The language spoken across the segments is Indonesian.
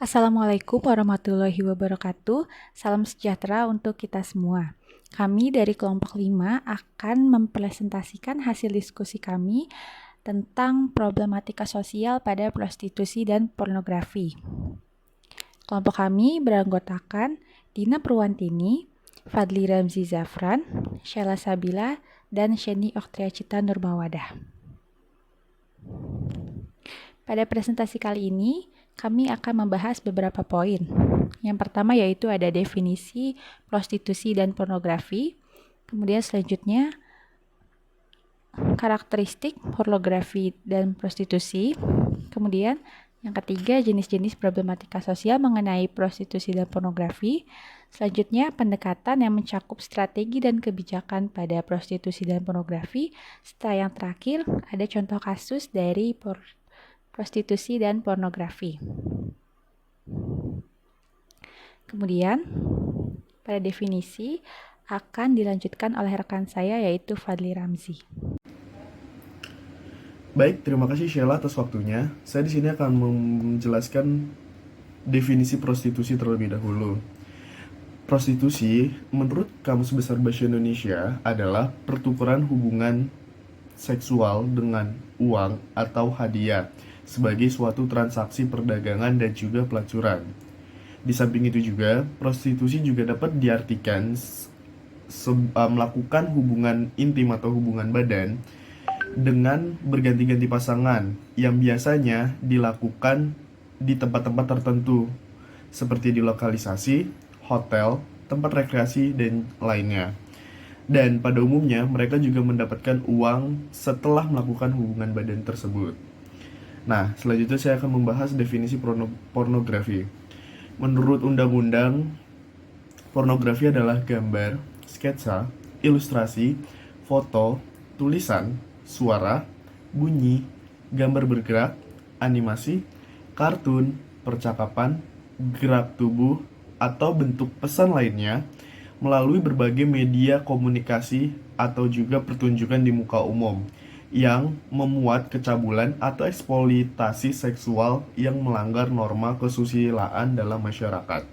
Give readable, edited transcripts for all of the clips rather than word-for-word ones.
Assalamualaikum warahmatullahi wabarakatuh. Salam sejahtera untuk kita semua. Kami dari kelompok 5 akan mempresentasikan hasil diskusi kami tentang problematika sosial pada prostitusi dan pornografi. Kelompok kami beranggotakan Dina Purwantini, Fadli Ramzi Zafran, Sheila Sabila, dan Sheni Oktriacita Nurmawadah. Pada presentasi kali ini, kami akan membahas beberapa poin. Yang pertama yaitu ada definisi prostitusi dan pornografi. Kemudian selanjutnya karakteristik pornografi dan prostitusi. Kemudian yang ketiga jenis-jenis problematika sosial mengenai prostitusi dan pornografi. Selanjutnya pendekatan yang mencakup strategi dan kebijakan pada prostitusi dan pornografi. Serta yang terakhir ada contoh kasus dari prostitusi dan pornografi. Kemudian, pada definisi akan dilanjutkan oleh rekan saya yaitu Fadli Ramzi. Baik, terima kasih Sheila atas waktunya. Saya di sini akan menjelaskan definisi prostitusi terlebih dahulu. Prostitusi, menurut Kamus Besar Bahasa Indonesia, adalah pertukaran hubungan seksual dengan uang atau hadiah sebagai suatu transaksi perdagangan dan juga pelacuran. Di samping itu juga, prostitusi juga dapat diartikan melakukan hubungan intim atau hubungan badan dengan berganti-ganti pasangan yang biasanya dilakukan di tempat-tempat tertentu seperti di lokalisasi, hotel, tempat rekreasi, dan lainnya. Dan pada umumnya mereka juga mendapatkan uang setelah melakukan hubungan badan tersebut. Nah, selanjutnya saya akan membahas definisi pornografi. Menurut undang-undang, pornografi adalah gambar, sketsa, ilustrasi, foto, tulisan, suara, bunyi, gambar bergerak, animasi, kartun, percakapan, gerak tubuh, atau bentuk pesan lainnya melalui berbagai media komunikasi atau juga pertunjukan di muka umum yang memuat kecabulan atau eksploitasi seksual yang melanggar norma kesusilaan dalam masyarakat.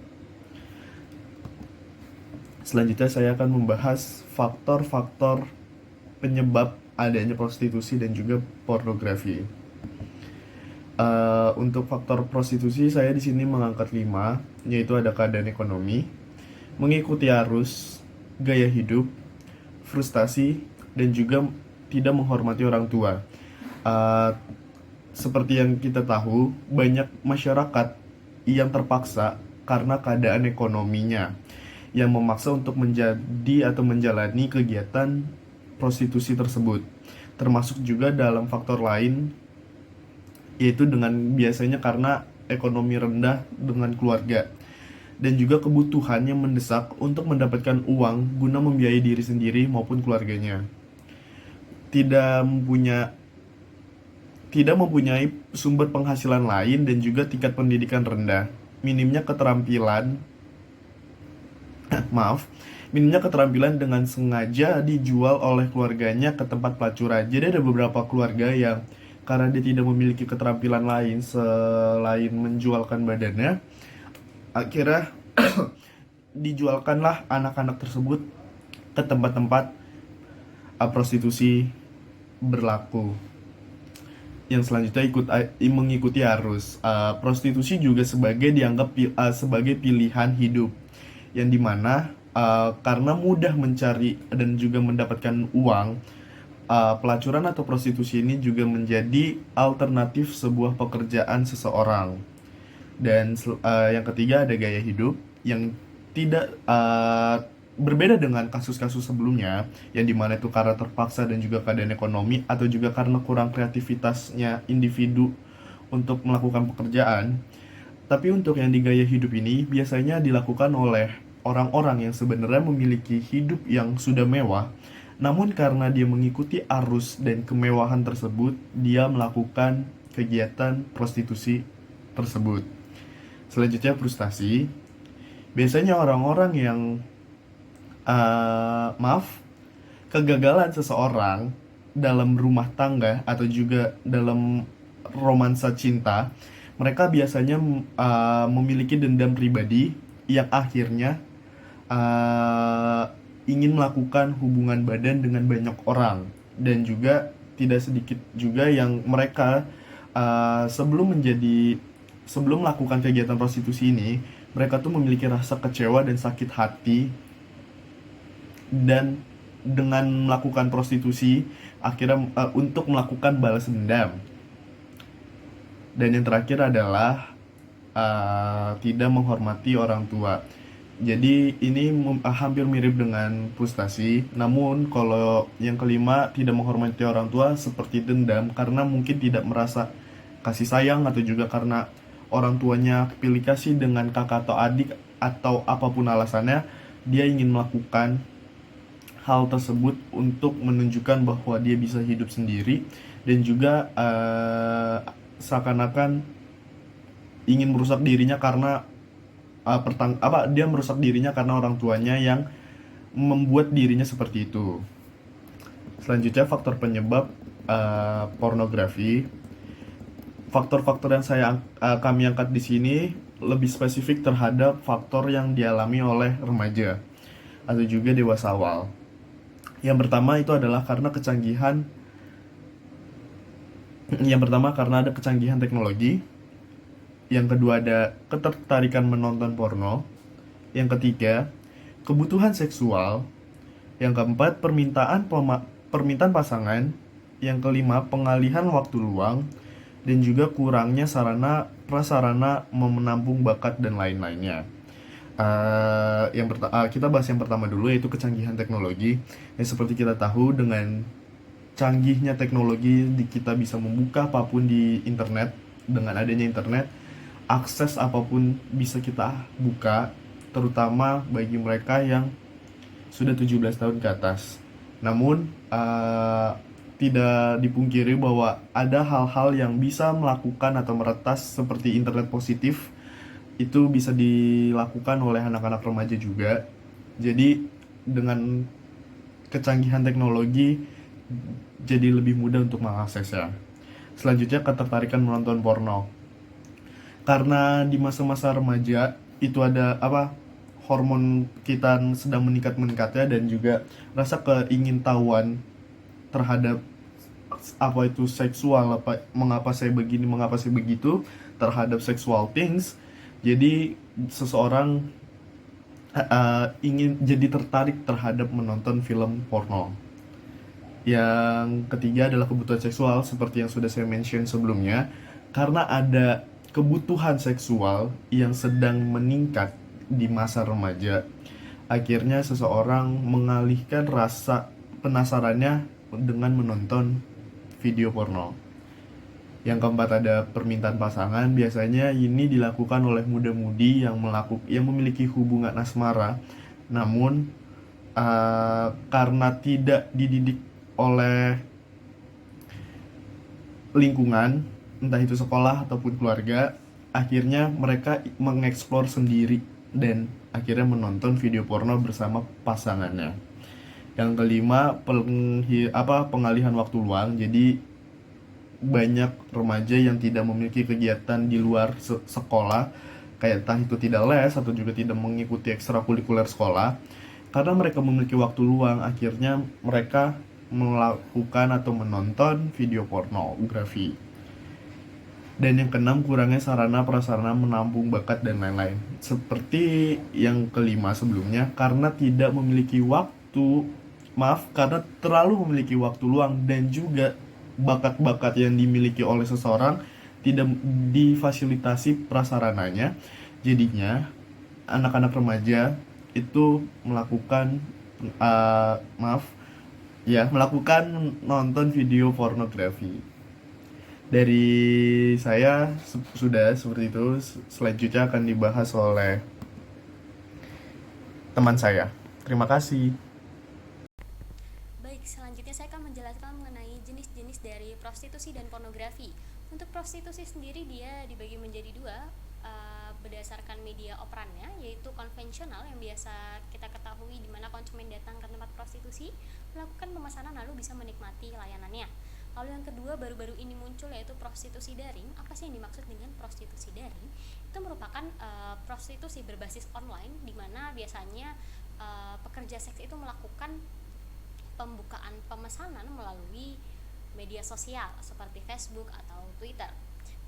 Selanjutnya saya akan membahas faktor-faktor penyebab adanya prostitusi dan juga pornografi. Untuk faktor prostitusi saya di sini mengangkat 5, yaitu ada keadaan ekonomi, mengikuti arus, gaya hidup, frustasi, dan juga tidak menghormati orang tua. Seperti yang kita tahu, banyak masyarakat yang terpaksa karena keadaan ekonominya yang memaksa untuk menjadi atau menjalani kegiatan prostitusi tersebut. Termasuk juga dalam faktor lain, yaitu dengan biasanya karena ekonomi rendah dengan keluarga dan juga kebutuhan yang mendesak untuk mendapatkan uang guna membiayai diri sendiri maupun keluarganya. Tidak mempunyai sumber penghasilan lain dan juga tingkat pendidikan rendah. Minimnya keterampilan dengan sengaja dijual oleh keluarganya ke tempat pelacuran. Jadi ada beberapa keluarga yang karena dia tidak memiliki keterampilan lain selain menjualkan badannya, akhirnya dijualkanlah anak-anak tersebut ke tempat-tempat prostitusi berlaku. Yang selanjutnya mengikuti arus. Prostitusi juga dianggap sebagai pilihan hidup, yang dimana karena mudah mencari dan juga mendapatkan uang, pelacuran atau prostitusi ini juga menjadi alternatif sebuah pekerjaan seseorang. Dan yang ketiga ada gaya hidup yang tidak berbeda dengan kasus-kasus sebelumnya, yang dimana itu karena terpaksa dan juga keadaan ekonomi atau juga karena kurang kreativitasnya individu untuk melakukan pekerjaan. Tapi untuk yang di gaya hidup ini biasanya dilakukan oleh orang-orang yang sebenarnya memiliki hidup yang sudah mewah, namun karena dia mengikuti arus dan kemewahan tersebut, dia melakukan kegiatan prostitusi tersebut. Selanjutnya frustasi. Biasanya orang-orang yang kegagalan seseorang dalam rumah tangga atau juga dalam romansa cinta Mereka biasanya memiliki dendam pribadi yang akhirnya uh, ingin melakukan hubungan badan dengan banyak orang, dan juga tidak sedikit juga yang mereka sebelum melakukan kegiatan prostitusi ini, mereka tuh memiliki rasa kecewa dan sakit hati, dan dengan melakukan prostitusi akhirnya untuk melakukan balas dendam. Dan yang terakhir adalah tidak menghormati orang tua. Jadi ini hampir mirip dengan frustasi. Namun kalau yang kelima, tidak menghormati orang tua, seperti dendam karena mungkin tidak merasa kasih sayang, atau juga karena orang tuanya pilih kasih dengan kakak atau adik, atau apapun alasannya, dia ingin melakukan hal tersebut untuk menunjukkan bahwa dia bisa hidup sendiri, dan juga seakan-akan ingin merusak dirinya karena dia merusak dirinya karena orang tuanya yang membuat dirinya seperti itu. Selanjutnya, faktor penyebab pornografi. Faktor-faktor yang kami angkat di sini lebih spesifik terhadap faktor yang dialami oleh remaja atau juga dewasa awal. Yang pertama itu adalah karena ada kecanggihan teknologi. Yang kedua, ada ketertarikan menonton porno. Yang ketiga, kebutuhan seksual. Yang keempat, permintaan pasangan. Yang kelima, pengalihan waktu luang. Dan juga kurangnya sarana prasarana menampung bakat dan lain-lainnya. Kita bahas yang pertama dulu, yaitu kecanggihan teknologi. Yang seperti kita tahu, dengan canggihnya teknologi, kita bisa membuka apapun di internet. Dengan adanya internet, akses apapun bisa kita buka, terutama bagi mereka yang sudah 17 tahun ke atas. Namun tidak dipungkiri bahwa ada hal-hal yang bisa melakukan atau meretas seperti internet positif, itu bisa dilakukan oleh anak-anak remaja juga. Jadi dengan kecanggihan teknologi, jadi lebih mudah untuk mengaksesnya. Selanjutnya, ketertarikan menonton porno. Karena di masa-masa remaja itu ada hormon kita sedang meningkat-meningkatnya, dan juga rasa keingintahuan terhadap apa itu seksual, mengapa saya begini, mengapa saya begitu, terhadap sexual things. Jadi seseorang ingin jadi tertarik terhadap menonton film porno. Yang ketiga adalah kebutuhan seksual, seperti yang sudah saya mention sebelumnya. Karena ada kebutuhan seksual yang sedang meningkat di masa remaja, akhirnya seseorang mengalihkan rasa penasarannya dengan menonton video porno. Yang keempat, ada permintaan pasangan. Biasanya ini dilakukan oleh muda-mudi yang memiliki hubungan asmara, namun karena tidak dididik oleh lingkungan, entah itu sekolah ataupun keluarga, akhirnya mereka mengeksplor sendiri dan akhirnya menonton video porno bersama pasangannya. Yang kelima, pengalihan waktu luang. Jadi banyak remaja yang tidak memiliki kegiatan di luar sekolah, kayak entah itu tidak les atau juga tidak mengikuti ekstrakurikuler sekolah. Karena mereka memiliki waktu luang, akhirnya mereka melakukan atau menonton video pornografi. Dan yang keenam, kurangnya sarana prasarana menampung bakat dan lain-lain. Seperti yang kelima sebelumnya, karena karena terlalu memiliki waktu luang, dan juga bakat-bakat yang dimiliki oleh seseorang tidak difasilitasi prasarananya. Jadinya anak-anak remaja itu melakukan nonton video pornografi. Dari saya sudah seperti itu. Selanjutnya akan dibahas oleh teman saya. Terima kasih. Baik, selanjutnya saya akan menjelaskan mengenai jenis-jenis dari prostitusi dan pornografi. Untuk prostitusi sendiri dia dibagi menjadi dua, berdasarkan media operannya, yaitu konvensional yang biasa kita ketahui di mana konsumen datang ke tempat prostitusi, melakukan pemesanan lalu bisa menikmati layanannya. Lalu yang kedua baru-baru ini muncul yaitu prostitusi daring. Apa sih yang dimaksud dengan prostitusi daring? Itu merupakan prostitusi berbasis online di mana biasanya pekerja seks itu melakukan pembukaan pemesanan melalui media sosial seperti Facebook atau Twitter.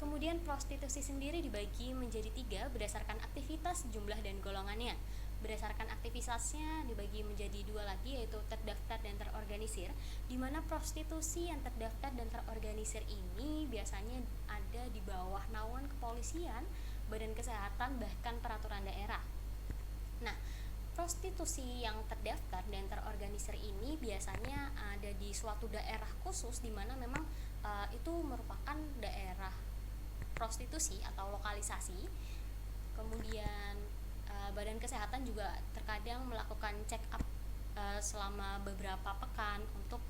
Kemudian prostitusi sendiri dibagi menjadi 3 berdasarkan aktivitas, jumlah, dan golongannya. Berdasarkan aktivitasnya dibagi menjadi 2 lagi, yaitu terdaftar dan terorganisir, di mana prostitusi yang terdaftar dan terorganisir ini biasanya ada di bawah naungan kepolisian, badan kesehatan, bahkan peraturan daerah. Nah, prostitusi yang terdaftar dan terorganisir ini biasanya ada di suatu daerah khusus di mana memang itu merupakan daerah prostitusi atau lokalisasi. Kemudian badan kesehatan juga terkadang melakukan check up selama beberapa pekan untuk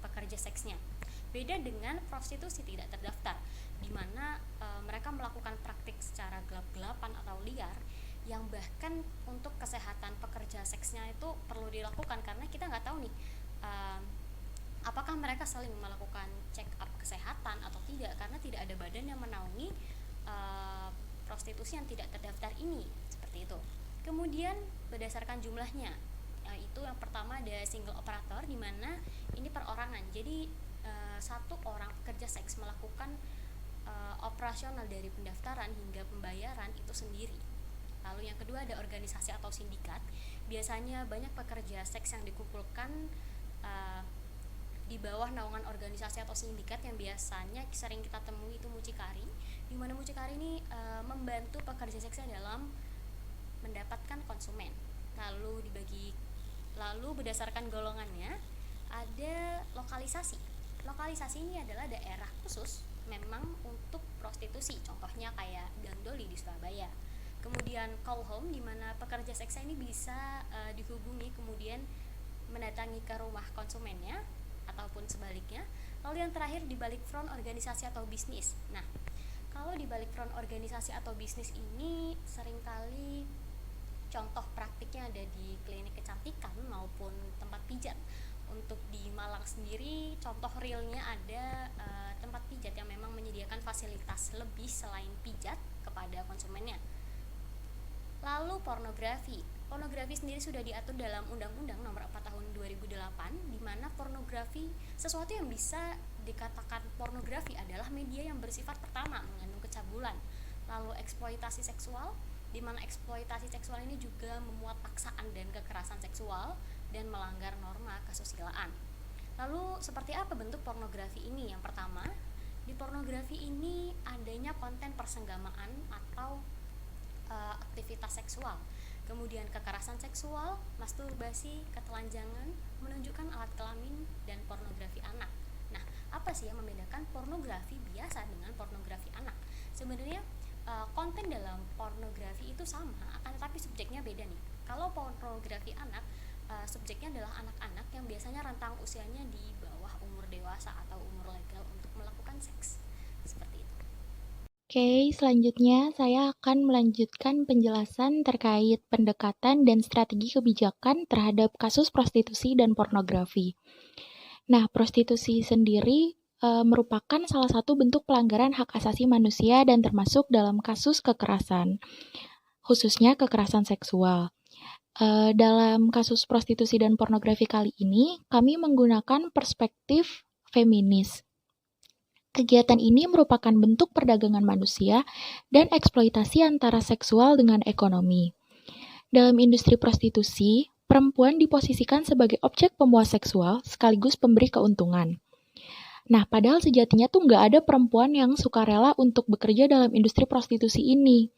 pekerja seksnya. Beda dengan prostitusi tidak terdaftar, di mana mereka melakukan praktik secara gelap-gelapan atau liar, yang bahkan untuk kesehatan pekerja seksnya itu perlu dilakukan karena kita nggak tahu nih apakah mereka saling melakukan check up kesehatan atau tidak, karena tidak ada badan yang menaungi prostitusi yang tidak terdaftar ini, seperti itu. Kemudian berdasarkan jumlahnya, itu yang pertama ada single operator, di mana ini perorangan. Jadi satu orang pekerja seks melakukan operasional dari pendaftaran hingga pembayaran itu sendiri. Lalu yang kedua ada organisasi atau sindikat. Biasanya banyak pekerja seks yang dikumpulkan di bawah naungan organisasi atau sindikat yang biasanya sering kita temui itu mucikari, di mana mucikari ini membantu pekerja seksnya dalam mendapatkan konsumen. Lalu berdasarkan golongannya ada lokalisasi. Lokalisasi ini adalah daerah khusus memang untuk prostitusi, contohnya kayak Gang Doli di Surabaya. Kemudian call home, di mana pekerja seks ini bisa dihubungi kemudian mendatangi ke rumah konsumennya ataupun sebaliknya. Lalu yang terakhir di balik front organisasi atau bisnis. Nah, kalau di balik front organisasi atau bisnis ini seringkali contoh praktiknya ada di klinik kecantikan maupun tempat pijat. Untuk di Malang sendiri contoh realnya ada tempat pijat yang memang menyediakan fasilitas lebih selain pijat kepada konsumennya. Lalu pornografi. Pornografi sendiri sudah diatur dalam Undang-Undang Nomor 4 Tahun 2008, di mana pornografi, sesuatu yang bisa dikatakan pornografi adalah media yang bersifat pertama mengandung kecabulan. Lalu eksploitasi seksual, di mana eksploitasi seksual ini juga memuat paksaan dan kekerasan seksual dan melanggar norma kesusilaan. Lalu seperti apa bentuk pornografi ini? Yang pertama, di pornografi ini adanya konten persenggamaan atau aktivitas seksual, kemudian kekerasan seksual, masturbasi, ketelanjangan, menunjukkan alat kelamin, dan pornografi anak. Nah, apa sih yang membedakan pornografi biasa dengan pornografi anak? Sebenarnya konten dalam pornografi itu sama, akan tetapi subjeknya beda nih. Kalau pornografi anak, subjeknya adalah anak-anak yang biasanya rentang usianya di bawah umur dewasa atau umur legal untuk melakukan seks, seperti itu. Oke, selanjutnya saya akan melanjutkan penjelasan terkait pendekatan dan strategi kebijakan terhadap kasus prostitusi dan pornografi. Nah, prostitusi sendiri merupakan salah satu bentuk pelanggaran hak asasi manusia dan termasuk dalam kasus kekerasan, khususnya kekerasan seksual. Dalam kasus prostitusi dan pornografi kali ini, kami menggunakan perspektif feminis. Kegiatan ini merupakan bentuk perdagangan manusia dan eksploitasi antara seksual dengan ekonomi. Dalam industri prostitusi, perempuan diposisikan sebagai objek pemuas seksual sekaligus pemberi keuntungan. Nah, padahal sejatinya tuh nggak ada perempuan yang sukarela untuk bekerja dalam industri prostitusi ini.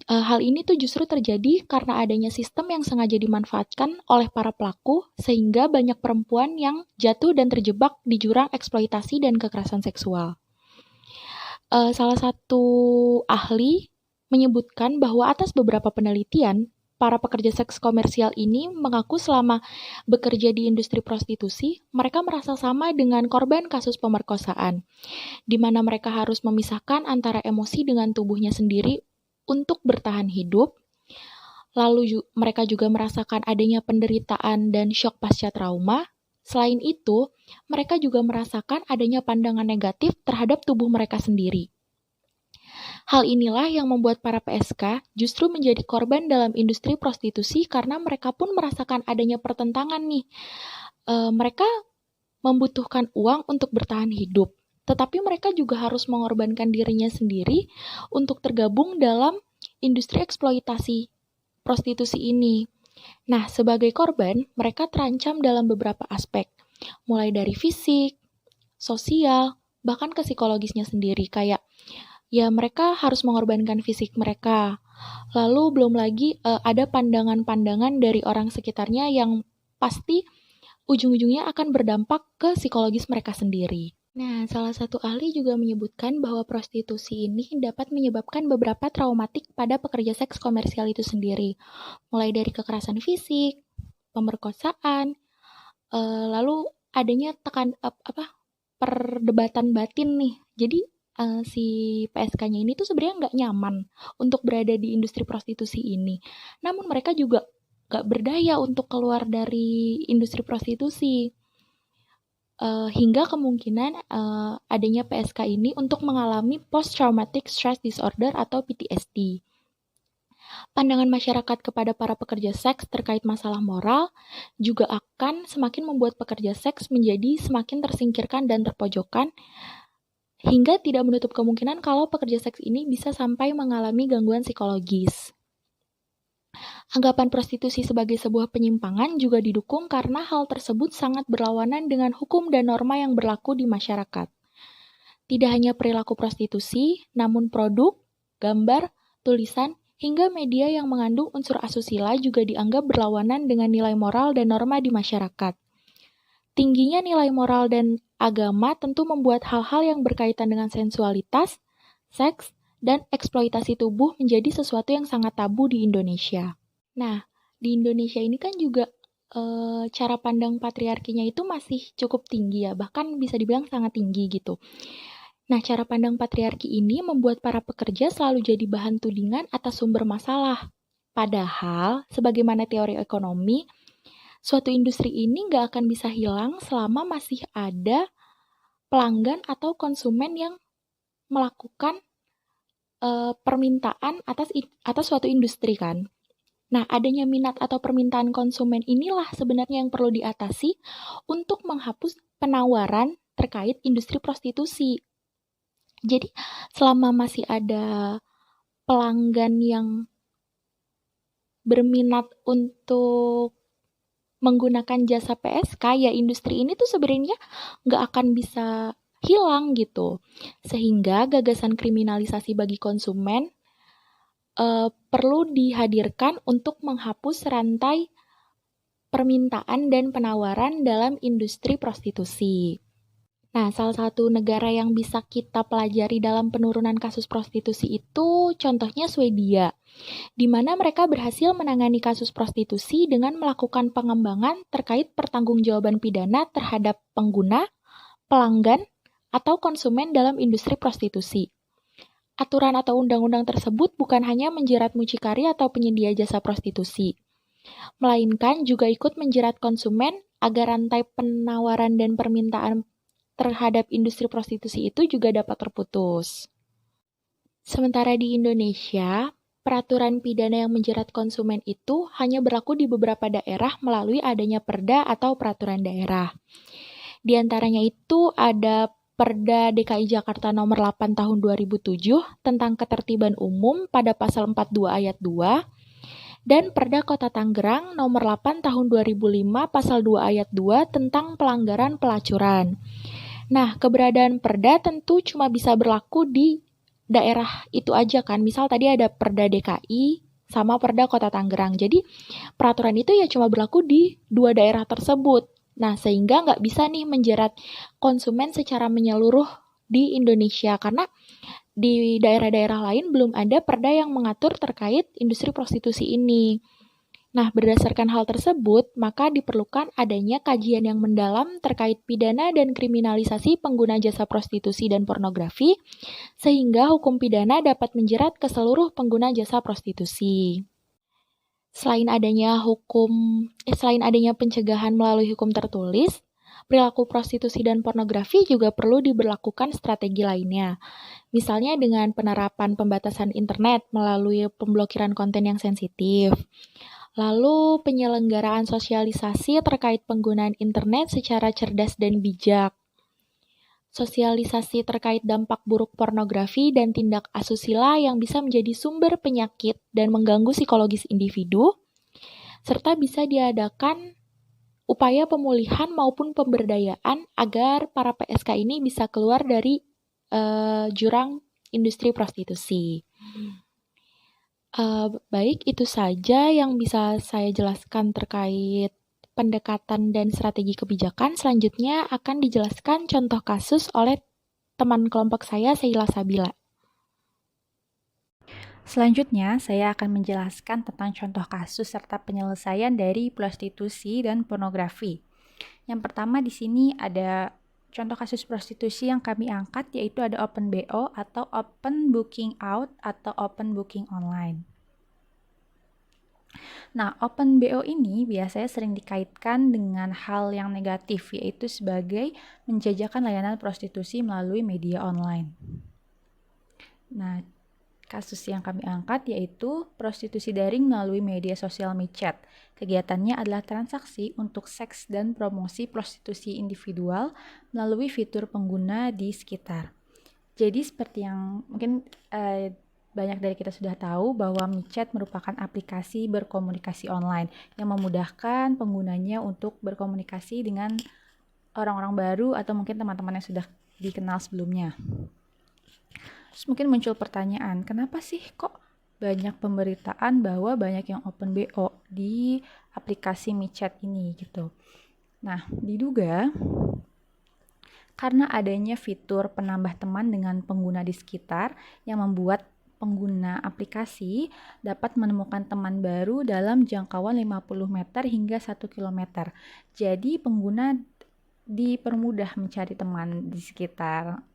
Hal ini tuh justru terjadi karena adanya sistem yang sengaja dimanfaatkan oleh para pelaku sehingga banyak perempuan yang jatuh dan terjebak di jurang eksploitasi dan kekerasan seksual. Salah satu ahli menyebutkan bahwa atas beberapa penelitian, para pekerja seks komersial ini mengaku selama bekerja di industri prostitusi, mereka merasa sama dengan korban kasus pemerkosaan, di mana mereka harus memisahkan antara emosi dengan tubuhnya sendiri untuk bertahan hidup. Lalu mereka juga merasakan adanya penderitaan dan syok pasca trauma, Selain itu, mereka juga merasakan adanya pandangan negatif terhadap tubuh mereka sendiri. Hal inilah yang membuat para PSK justru menjadi korban dalam industri prostitusi karena mereka pun merasakan adanya pertentangan nih. Mereka membutuhkan uang untuk bertahan hidup, tetapi mereka juga harus mengorbankan dirinya sendiri untuk tergabung dalam industri eksploitasi prostitusi ini. Nah, sebagai korban, mereka terancam dalam beberapa aspek, mulai dari fisik, sosial, bahkan ke psikologisnya sendiri, kayak ya mereka harus mengorbankan fisik mereka. Lalu belum lagi ada pandangan-pandangan dari orang sekitarnya yang pasti ujung-ujungnya akan berdampak ke psikologis mereka sendiri. Nah, salah satu ahli juga menyebutkan bahwa prostitusi ini dapat menyebabkan beberapa traumatik pada pekerja seks komersial itu sendiri, mulai dari kekerasan fisik, pemerkosaan, lalu adanya perdebatan batin nih. Jadi si PSK-nya ini tuh sebenarnya nggak nyaman untuk berada di industri prostitusi ini. Namun mereka juga nggak berdaya untuk keluar dari industri prostitusi. Hingga kemungkinan adanya PSK ini untuk mengalami post-traumatic stress disorder atau PTSD. Pandangan masyarakat kepada para pekerja seks terkait masalah moral juga akan semakin membuat pekerja seks menjadi semakin tersingkirkan dan terpojokkan, hingga tidak menutup kemungkinan kalau pekerja seks ini bisa sampai mengalami gangguan psikologis. Anggapan prostitusi sebagai sebuah penyimpangan juga didukung karena hal tersebut sangat berlawanan dengan hukum dan norma yang berlaku di masyarakat. Tidak hanya perilaku prostitusi, namun produk, gambar, tulisan, hingga media yang mengandung unsur asusila juga dianggap berlawanan dengan nilai moral dan norma di masyarakat. Tingginya nilai moral dan agama tentu membuat hal-hal yang berkaitan dengan sensualitas, seks, dan eksploitasi tubuh menjadi sesuatu yang sangat tabu di Indonesia. Nah, di Indonesia ini kan juga cara pandang patriarkinya itu masih cukup tinggi ya, bahkan bisa dibilang sangat tinggi gitu. Nah, cara pandang patriarki ini membuat para pekerja selalu jadi bahan tudingan atas sumber masalah. Padahal, sebagaimana teori ekonomi, suatu industri ini nggak akan bisa hilang selama masih ada pelanggan atau konsumen yang melakukan permintaan atas suatu industri kan. Nah, adanya minat atau permintaan konsumen inilah sebenarnya yang perlu diatasi untuk menghapus penawaran terkait industri prostitusi. Jadi, selama masih ada pelanggan yang berminat untuk menggunakan jasa PSK, ya industri ini tuh sebenarnya nggak akan bisa hilang gitu. Sehingga gagasan kriminalisasi bagi konsumen perlu dihadirkan untuk menghapus rantai permintaan dan penawaran dalam industri prostitusi. Nah, salah satu negara yang bisa kita pelajari dalam penurunan kasus prostitusi itu contohnya Swedia, di mana mereka berhasil menangani kasus prostitusi dengan melakukan pengembangan terkait pertanggungjawaban pidana terhadap pengguna, pelanggan, atau konsumen dalam industri prostitusi. Aturan atau undang-undang tersebut bukan hanya menjerat mucikari atau penyedia jasa prostitusi, melainkan juga ikut menjerat konsumen agar rantai penawaran dan permintaan terhadap industri prostitusi itu juga dapat terputus. Sementara di Indonesia, peraturan pidana yang menjerat konsumen itu hanya berlaku di beberapa daerah melalui adanya perda atau peraturan daerah. Di antaranya itu ada Perda DKI Jakarta nomor 8 tahun 2007 tentang ketertiban umum pada pasal 42 ayat 2 dan Perda Kota Tangerang nomor 8 tahun 2005 pasal 2 ayat 2 tentang pelanggaran pelacuran. Nah, keberadaan perda tentu cuma bisa berlaku di daerah itu aja kan. Misal tadi ada Perda DKI sama Perda Kota Tangerang. Jadi peraturan itu ya cuma berlaku di dua daerah tersebut. Nah, sehingga nggak bisa nih menjerat konsumen secara menyeluruh di Indonesia karena di daerah-daerah lain belum ada perda yang mengatur terkait industri prostitusi ini. Nah, berdasarkan hal tersebut, maka diperlukan adanya kajian yang mendalam terkait pidana dan kriminalisasi pengguna jasa prostitusi dan pornografi, sehingga hukum pidana dapat menjerat ke seluruh pengguna jasa prostitusi. Selain adanya pencegahan melalui hukum tertulis, Perilaku prostitusi dan pornografi juga perlu diberlakukan strategi lainnya. Misalnya dengan penerapan pembatasan internet melalui pemblokiran konten yang sensitif. Lalu penyelenggaraan sosialisasi terkait penggunaan internet secara cerdas dan bijak. Sosialisasi terkait dampak buruk pornografi dan tindak asusila yang bisa menjadi sumber penyakit dan mengganggu psikologis individu, serta bisa diadakan upaya pemulihan maupun pemberdayaan agar para PSK ini bisa keluar dari jurang industri prostitusi. Baik, itu saja yang bisa saya jelaskan terkait pendekatan dan strategi kebijakan. Selanjutnya akan dijelaskan contoh kasus oleh teman kelompok saya, Sheila Sabila. Selanjutnya, saya akan menjelaskan tentang contoh kasus serta penyelesaian dari prostitusi dan pornografi. Yang pertama di sini ada contoh kasus prostitusi yang kami angkat, yaitu ada Open BO atau Open Booking Out atau Open Booking Online. Nah, Open BO ini biasanya sering dikaitkan dengan hal yang negatif, yaitu sebagai menjajakan layanan prostitusi melalui media online. Nah, kasus yang kami angkat yaitu prostitusi daring melalui media sosial micet. Kegiatannya adalah transaksi untuk seks dan promosi prostitusi individual melalui fitur pengguna di sekitar. Jadi seperti yang mungkin banyak dari kita sudah tahu bahwa micet merupakan aplikasi berkomunikasi online yang memudahkan penggunanya untuk berkomunikasi dengan orang-orang baru atau mungkin teman-teman yang sudah dikenal sebelumnya. Terus mungkin muncul pertanyaan, kenapa sih kok banyak pemberitaan bahwa banyak yang Open BO di aplikasi micet ini gitu. Nah, diduga karena adanya fitur penambah teman dengan pengguna di sekitar yang membuat pengguna aplikasi dapat menemukan teman baru dalam jangkauan 50 meter hingga 1 km. Jadi pengguna dipermudah mencari teman di sekitar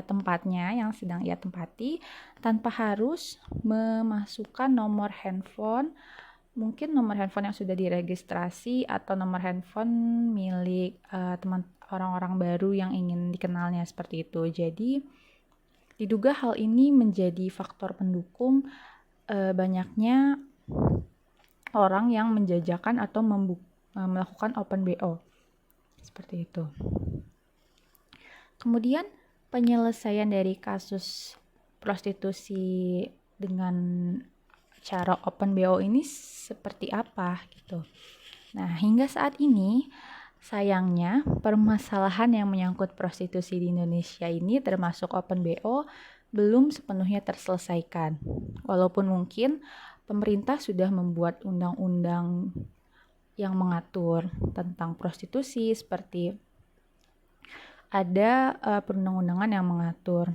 tempatnya yang sedang ia tempati tanpa harus memasukkan nomor handphone, mungkin nomor handphone yang sudah diregistrasi atau nomor handphone milik teman orang-orang baru yang ingin dikenalnya seperti itu. Jadi diduga hal ini menjadi faktor pendukung banyaknya orang yang menjajakan atau melakukan Open BO seperti itu. Kemudian penyelesaian dari kasus prostitusi dengan cara Open BO ini seperti apa gitu. Nah, hingga saat ini sayangnya permasalahan yang menyangkut prostitusi di Indonesia ini termasuk Open BO belum sepenuhnya terselesaikan. Walaupun mungkin pemerintah sudah membuat undang-undang yang mengatur tentang prostitusi seperti ada perundang-undangan yang mengatur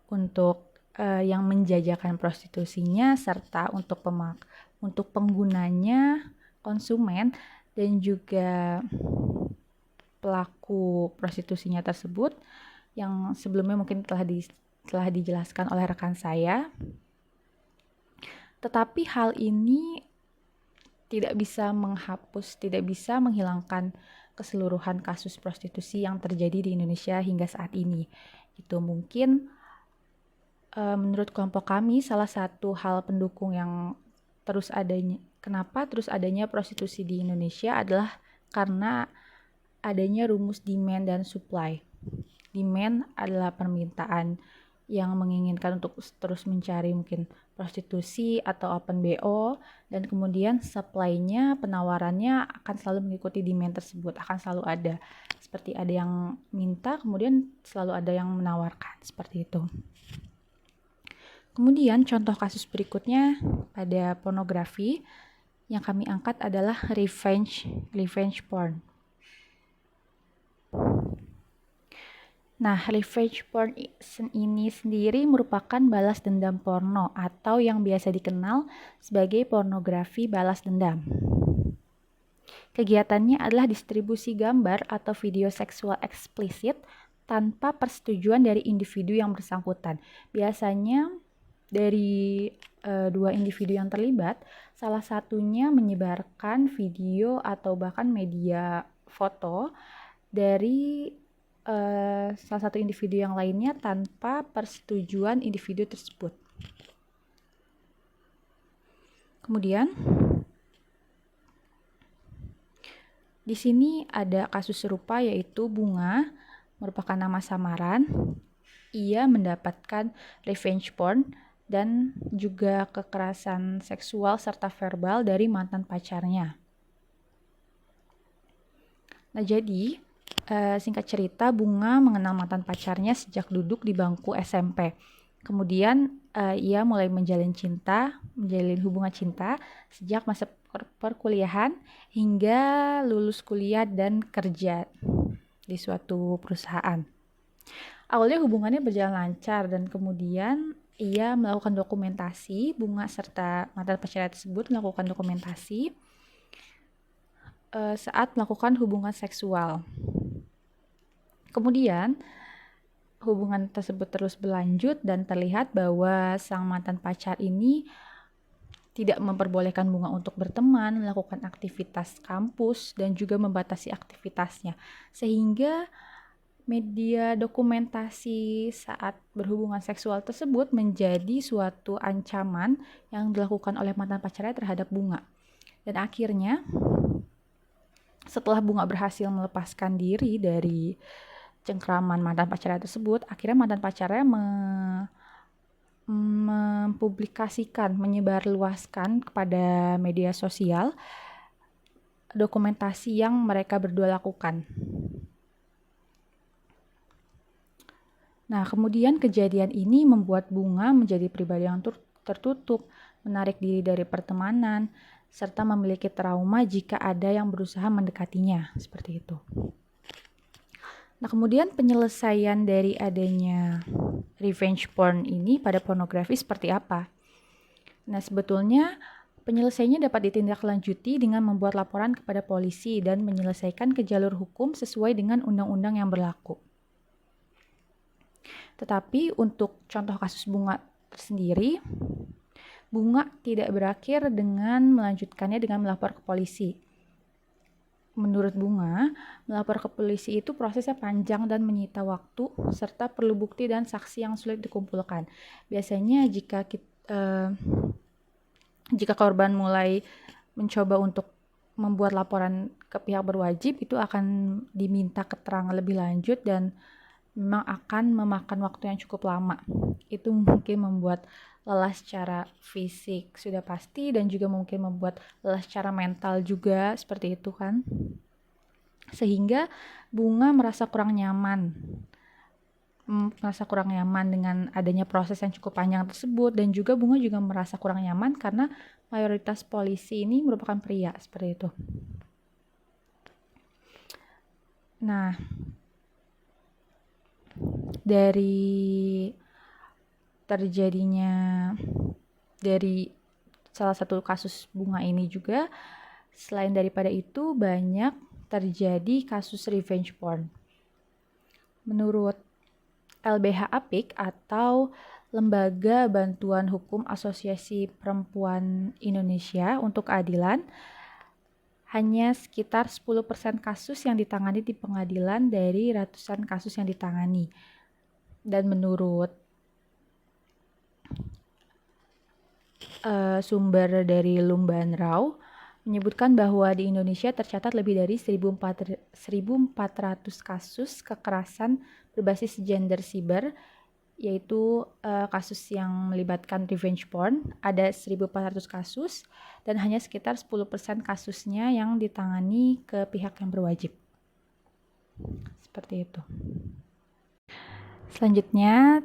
untuk yang menjajakan prostitusinya serta untuk penggunanya, konsumen dan juga pelaku prostitusinya tersebut yang sebelumnya mungkin telah dijelaskan oleh rekan saya. Tetapi hal ini tidak bisa menghilangkan keseluruhan kasus prostitusi yang terjadi di Indonesia hingga saat ini. Itu mungkin menurut kelompok kami salah satu hal pendukung yang kenapa terus adanya prostitusi di Indonesia adalah karena adanya rumus demand dan supply. Demand adalah permintaan yang menginginkan untuk terus mencari mungkin prostitusi atau Open BO, dan kemudian supply-nya, penawarannya akan selalu mengikuti demand tersebut, akan selalu ada. Seperti ada yang minta, kemudian selalu ada yang menawarkan, seperti itu. Kemudian contoh kasus berikutnya pada pornografi yang kami angkat adalah revenge porn. Nah, revenge porn ini sendiri merupakan balas dendam porno atau yang biasa dikenal sebagai pornografi balas dendam. Kegiatannya adalah distribusi gambar atau video seksual eksplisit tanpa persetujuan dari individu yang bersangkutan. Biasanya dari dua individu yang terlibat, salah satunya menyebarkan video atau bahkan media foto dari salah satu individu yang lainnya tanpa persetujuan individu tersebut. Kemudian di sini ada kasus serupa, yaitu Bunga merupakan nama samaran. Ia mendapatkan revenge porn dan juga kekerasan seksual serta verbal dari mantan pacarnya. Nah, jadi singkat cerita, Bunga mengenal mantan pacarnya sejak duduk di bangku SMP. Kemudian ia mulai menjalin hubungan cinta sejak masa perkuliahan hingga lulus kuliah dan kerja di suatu perusahaan. Awalnya hubungannya berjalan lancar dan kemudian ia melakukan dokumentasi, Bunga serta mantan pacarnya tersebut melakukan dokumentasi saat melakukan hubungan seksual. Kemudian hubungan tersebut terus berlanjut dan terlihat bahwa sang mantan pacar ini tidak memperbolehkan Bunga untuk berteman, melakukan aktivitas kampus, dan juga membatasi aktivitasnya. Sehingga media dokumentasi saat berhubungan seksual tersebut menjadi suatu ancaman yang dilakukan oleh mantan pacarnya terhadap Bunga. Dan akhirnya, setelah Bunga berhasil melepaskan diri dari cengkraman mantan pacarnya tersebut, akhirnya mantan pacarnya mempublikasikan, menyebarluaskan kepada media sosial dokumentasi yang mereka berdua lakukan. Nah, kemudian kejadian ini membuat Bunga menjadi pribadi yang tertutup, menarik diri dari pertemanan, serta memiliki trauma jika ada yang berusaha mendekatinya, seperti itu. Nah, kemudian penyelesaian dari adanya revenge porn ini pada pornografi seperti apa? Nah, sebetulnya penyelesaiannya dapat ditindaklanjuti dengan membuat laporan kepada polisi dan menyelesaikan ke jalur hukum sesuai dengan undang-undang yang berlaku. Tetapi untuk contoh kasus Bunga tersendiri, Bunga tidak berakhir dengan melanjutkannya dengan melapor ke polisi. Menurut Bunga, melapor ke polisi itu prosesnya panjang dan menyita waktu, serta perlu bukti dan saksi yang sulit dikumpulkan. Biasanya jika korban mulai mencoba untuk membuat laporan ke pihak berwajib, itu akan diminta keterangan lebih lanjut dan memang akan memakan waktu yang cukup lama. Itu mungkin membuat lelah secara fisik sudah pasti, dan juga mungkin membuat lelah secara mental juga, seperti itu kan. Sehingga Bunga merasa kurang nyaman dengan adanya proses yang cukup panjang tersebut, dan juga Bunga juga merasa kurang nyaman karena mayoritas polisi ini merupakan pria, seperti itu. Nah, dari salah satu kasus Bunga ini juga, selain daripada itu banyak terjadi kasus revenge porn. Menurut LBH Apik atau Lembaga Bantuan Hukum Asosiasi Perempuan Indonesia untuk Keadilan, hanya sekitar 10% kasus yang ditangani di pengadilan dari ratusan kasus yang ditangani. Dan menurut sumber dari Lumbanrau menyebutkan bahwa di Indonesia tercatat lebih dari 1.400 kasus kekerasan berbasis gender cyber, yaitu kasus yang melibatkan revenge porn. Ada 1.400 kasus dan hanya sekitar 10% kasusnya yang ditangani ke pihak yang berwajib. Seperti itu. Selanjutnya,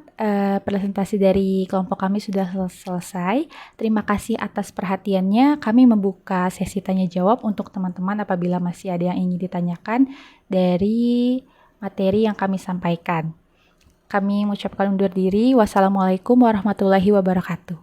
presentasi dari kelompok kami sudah selesai. Terima kasih atas perhatiannya. Kami membuka sesi tanya jawab untuk teman-teman apabila masih ada yang ingin ditanyakan dari materi yang kami sampaikan. Kami mengucapkan undur diri. Wassalamualaikum warahmatullahi wabarakatuh.